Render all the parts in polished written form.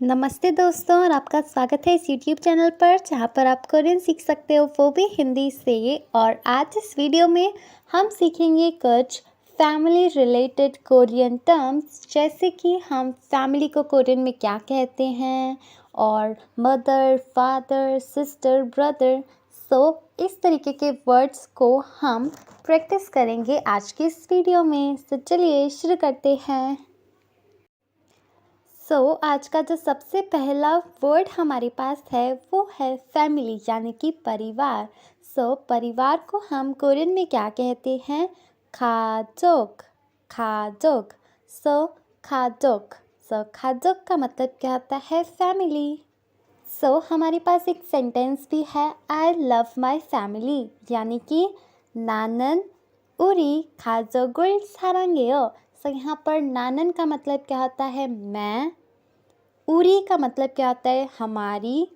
नमस्ते दोस्तों और आपका स्वागत है इस यूट्यूब चैनल पर जहाँ पर आप कोरियन सीख सकते हो वो भी हिंदी से। और आज इस वीडियो में हम सीखेंगे कुछ फैमिली रिलेटेड कोरियन टर्म्स, जैसे कि हम फैमिली को कोरियन में क्या कहते हैं और मदर, फादर, सिस्टर, ब्रदर। इस तरीके के वर्ड्स को हम प्रैक्टिस करेंगे आज की इस वीडियो में। चलिए शुरू करते हैं। आज का जो सबसे पहला वर्ड हमारे पास है वो है फैमिली, यानी कि परिवार। परिवार को हम कोरियन में क्या कहते हैं? खाजोक। खाजोक। खाजोक। खाजोक का मतलब क्या होता है? फैमिली। हमारे पास एक सेंटेंस भी है, आई लव माई फैमिली, यानी कि नानन उरी खाजोगुल सारंगेयो। यहाँ पर नानन का मतलब क्या होता है? मैं। उरी का मतलब क्या होता है? हमारी।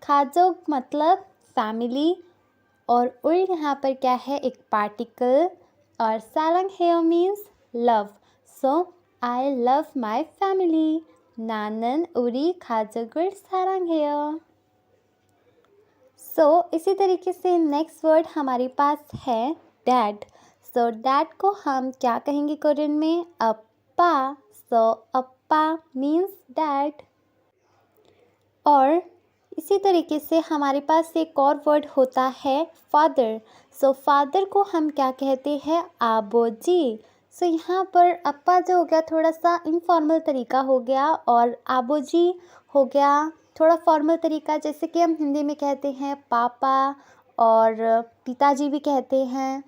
खाजोग मतलब फैमिली। और उल यहाँ पर क्या है? एक पार्टिकल। और सारंग हेयो means love. I love my family. नानन उरी खाजोगुल सारंग हेयो। इसी तरीके से नेक्स्ट वर्ड हमारे पास है डैड। डैड को हम क्या कहेंगे कोरियन में? अप्पा। अप्पा मीन्स डैड। और इसी तरीके से हमारे पास एक और वर्ड होता है फादर। फादर को हम क्या कहते हैं? आबोजी। यहाँ पर अप्पा जो हो गया थोड़ा सा इनफॉर्मल तरीका हो गया, और आबोजी हो गया थोड़ा फॉर्मल तरीका, जैसे कि हम हिंदी में कहते हैं पापा और पिताजी भी कहते हैं।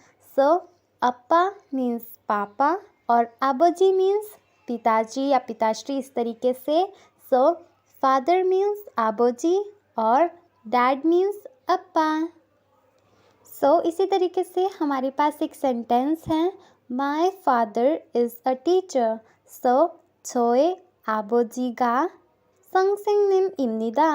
अप्पा मीन्स पापा और आबोजी मीन्स पिताजी या पिताश्री, इस तरीके से। फादर मीन्स आबोजी और डैड मीन्स अप्पा। इसी तरीके से हमारे पास एक सेंटेंस है, my father is a teacher. 저의 आबोजीगा 선생님입니다।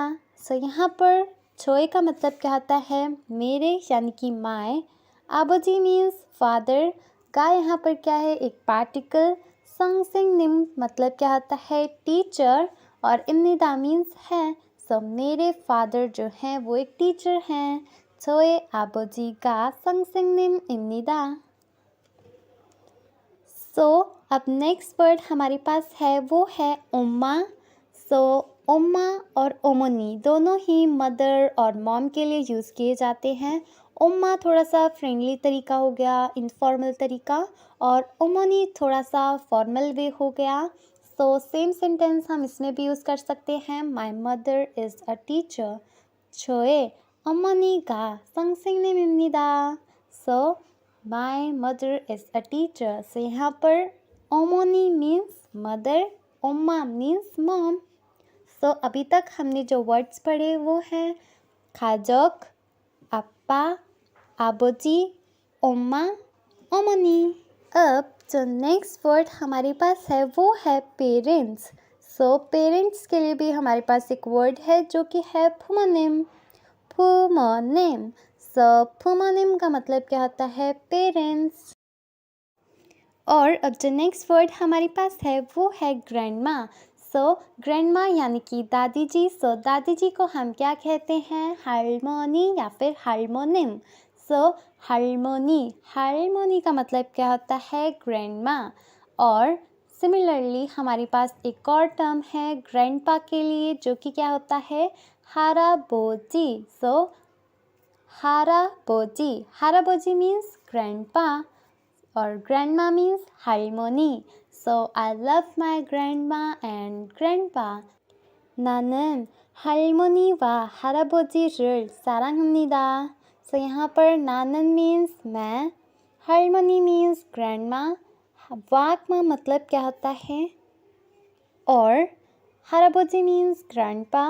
यहाँ पर छोए का मतलब क्या होता है? मेरे, यानी कि माय। आबोजी means father. गा यहाँ पर क्या है? एक पार्टिकल। संगसिंगनिम मतलब क्या होता है? टीचर। और इम्निदा मीन्स है। मेरे फादर जो हैं वो एक टीचर हैं। छोए आबोजी गा संगसिंगनिम입니다। अब नेक्स्ट वर्ड हमारे पास है वो है उम्मा। उम्मा और ओमोनी दोनों ही मदर और मॉम के लिए यूज़ किए जाते हैं। उम्मा थोड़ा सा फ्रेंडली तरीका हो गया, इनफॉर्मल तरीका, और ओमोनी थोड़ा सा फॉर्मल वे हो गया। सेम सेंटेंस हम इसमें भी यूज़ कर सकते हैं, my mother is a teacher. 저의 어머니가 선생님입니다। My mother is a teacher. यहाँ पर ओमोनी मीन्स मदर, उम्मा मीन्स मॉम। अभी तक हमने जो वर्ड्स पढ़े वो हैं खाजोक, अप्पा, आबोजी, उम्मा, ओमोनी। अब जो नेक्स्ट वर्ड हमारे पास है वो है पेरेंट्स। पेरेंट्स के लिए भी हमारे पास एक वर्ड है जो कि है फुमोनिम। फुमोनिम। फुमोनिम का मतलब क्या होता है? पेरेंट्स। और अब जो नेक्स्ट वर्ड हमारे पास है वो है ग्रैंडमा। ग्रैंडमा यानी कि दादी जी। दादी जी को हम क्या कहते हैं? हार्मोनी या फिर हार्मोनिम। हार्मोनी। हार्मोनी का मतलब क्या होता है? ग्रैंडमा। और सिमिलरली हमारे पास एक और टर्म है ग्रैंडपा के लिए, जो कि क्या होता है? हाराबोजी। हाराबोजी। हाराबोजी मीन्स ग्रैंडपा और grandma means harmony. I love my grandma and grandpa. 나는 할머니와 할아버지를 사랑합니다. यहाँ पर नानन means मैं, harmony means grandma, वाकमा मतलब क्या होता है? और हाराबोजी means grandpa,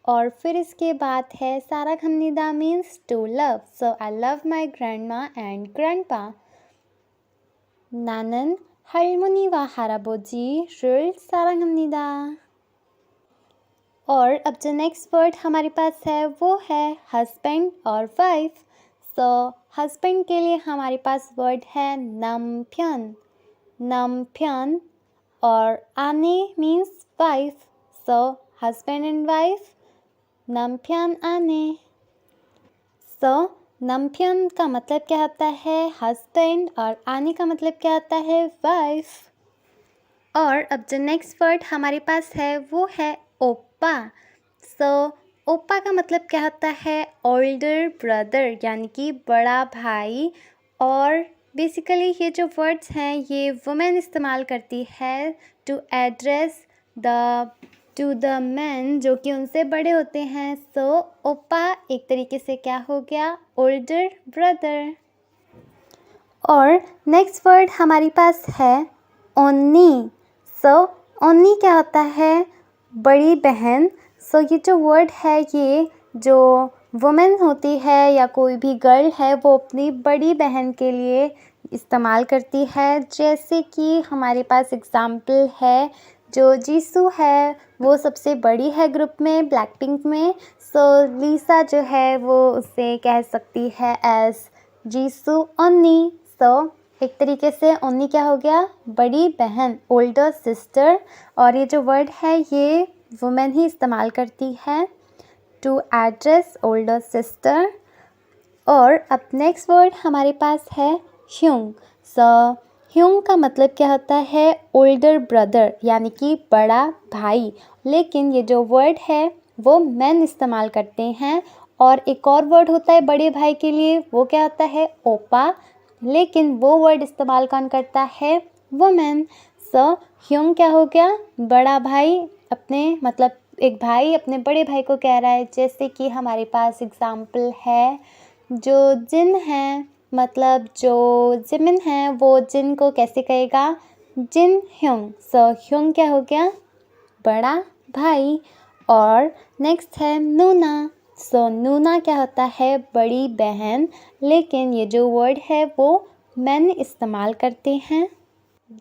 और फिर इसके बाद है साराघमनिदा means to love. I love my grandma and grandpa. 나는 할머니와 할아버지를 사랑합니다। और अब जो नेक्स्ट वर्ड हमारे पास है वो है हस्बैंड और वाइफ। हस्बैंड के लिए हमारे पास वर्ड है नमप्यन। नमप्यन और आने means wife. So husband and wife नमप्यान आने। सो नमप्यान का मतलब क्या होता है हस्बैंड और आने का मतलब क्या होता है वाइफ। और अब जो नेक्स्ट वर्ड हमारे पास है वो है ओप्पा। सो ओप्पा का मतलब क्या होता है ओल्डर ब्रदर यानी कि बड़ा भाई। और बेसिकली ये जो वर्ड्स हैं ये वुमेन इस्तेमाल करती है to address to the man जो कि उनसे बड़े होते हैं। सो ओप्पा एक तरीके से क्या हो गया ओल्डर ब्रदर। और नेक्स्ट वर्ड हमारे पास है ओन्नी। सो ओन्नी क्या होता है बड़ी बहन। सो ये जो वर्ड है ये जो वुमेन होती है या कोई भी गर्ल है वो अपनी बड़ी बहन के लिए इस्तेमाल करती है। जैसे कि हमारे पास एग्ज़ाम्पल है जो जीसू है वो सबसे बड़ी है ग्रुप में ब्लैक पिंक में। सो लीसा जो है वो उसे कह सकती है एज जीसू ओन्नी। सो एक तरीके से ओन्नी क्या हो गया बड़ी बहन ओल्डर सिस्टर। और ये जो वर्ड है ये वुमेन ही इस्तेमाल करती है टू एड्रेस ओल्डर सिस्टर। और अब नेक्स्ट वर्ड हमारे पास है ह्यूंग। सो ह्यूंग का मतलब क्या होता है ओल्डर ब्रदर यानी कि बड़ा भाई। लेकिन ये जो वर्ड है वो मेन इस्तेमाल करते हैं। और एक और वर्ड होता है बड़े भाई के लिए वो क्या होता है ओपा। लेकिन वो वर्ड इस्तेमाल कौन करता है वुमेन। सो ह्यूंग क्या हो गया बड़ा भाई अपने मतलब एक भाई अपने बड़े भाई को कह रहा है। जैसे कि हमारे पास एग्ज़ाम्पल है जो जिन है मतलब जो जिमिन है वो जिन को कैसे कहेगा जिन ह्यूंग। सो ह्यूंग क्या हो गया बड़ा भाई। और नेक्स्ट है नूना। सो नूना क्या होता है बड़ी बहन। लेकिन ये जो वर्ड है वो मैन इस्तेमाल करते हैं।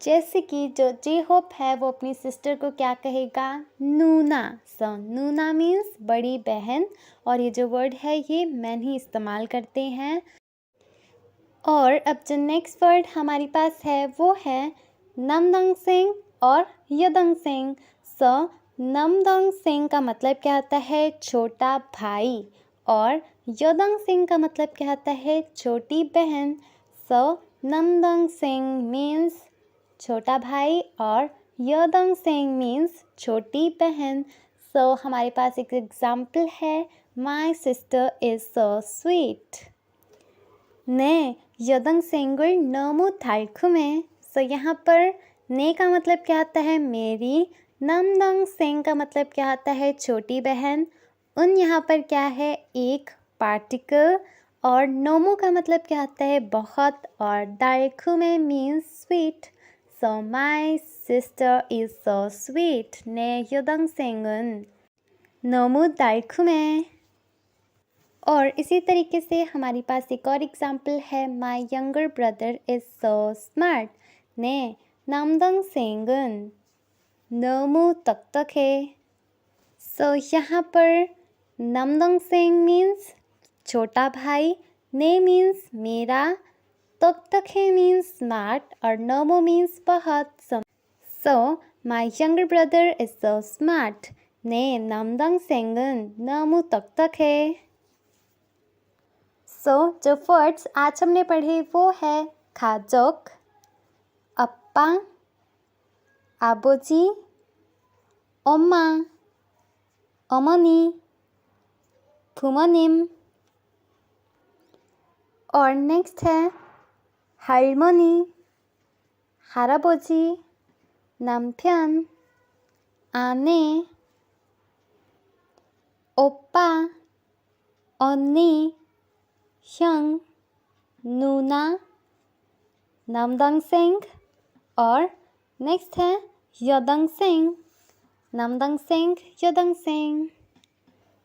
जैसे कि जो जे होप है वो अपनी सिस्टर को क्या कहेगा नूना। सो नूना मीन्स बड़ी बहन। और ये जो वर्ड है ये मैन ही इस्तेमाल करते हैं। और अब जो नेक्स्ट वर्ड हमारे पास है वो है नमदंग सिंह और यदंग सिंह। सो नमदंग सिंह का मतलब क्या होता है छोटा भाई। और यदंग सिंह का मतलब क्या होता है छोटी बहन। सो नमदंग सिंह मीन्स छोटा भाई और यदंग सिंह मीन्स छोटी बहन। सो हमारे पास एक एग्ज़ाम्पल है माई सिस्टर इज़ सो स्वीट ने यदंग सेंगुल नमो थालखुमे। सो यहाँ पर ने का मतलब क्या होता है मेरी। नमदंग सेंग का मतलब क्या होता है छोटी बहन। उन यहाँ पर क्या है एक पार्टिकल। और नोमो का मतलब क्या होता है बहुत। और दालखुमे means sweet. So my sister is so sweet ने यदंग सेंगुन नोमो दालखुमे। और इसी तरीके से हमारे पास एक और एग्ज़ाम्पल है माई younger brother is so smart ने नामदंग सेंगन नमो तक तक है। सो यहाँ पर नामदंग सेंग मीन्स छोटा भाई। ने मीन्स मेरा। तक तक है मीन्स स्मार्ट। और नमो मीन्स बहुत। So my younger brother is so smart ने नामदंग सेंगन नमो तक तक है। सो जो वर्ड्स आज हमने पढ़े वो है खाजोक अप्पा आबोजी ओम्मा अमनी फुमनिम। और नेक्स्ट है हारमोनी हाराबोजी नामप्यान आने ओप्पा ओन्नी ह्यंग नूना नामदंग सिंह। और नेक्स्ट है यदंग सिंह नामदंग सिंह यदंग सिंह।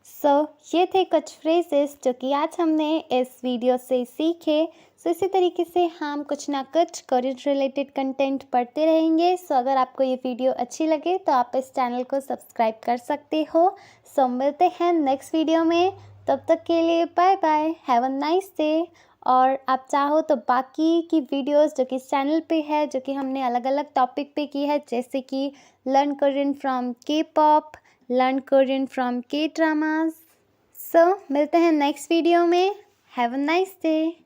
सो ये थे कुछ फ्रेजेस जो कि आज हमने इस वीडियो से सीखे। सो इसी तरीके से हम कुछ ना कुछ कोरियन रिलेटेड कंटेंट पढ़ते रहेंगे। सो अगर आपको ये वीडियो अच्छी लगे तो आप इस चैनल को सब्सक्राइब कर सकते हो। सो मिलते हैं नेक्स्ट वीडियो में। तब तक के लिए bye bye have a nice day. और आप चाहो तो बाकी की वीडियोस जो कि इस चैनल पे है जो कि हमने अलग अलग टॉपिक पे की है जैसे कि लर्न कोरियन फ्रॉम के पॉप लर्न कोरियन फ्रॉम के ड्रामास। सो मिलते हैं नेक्स्ट वीडियो में। Have a nice day.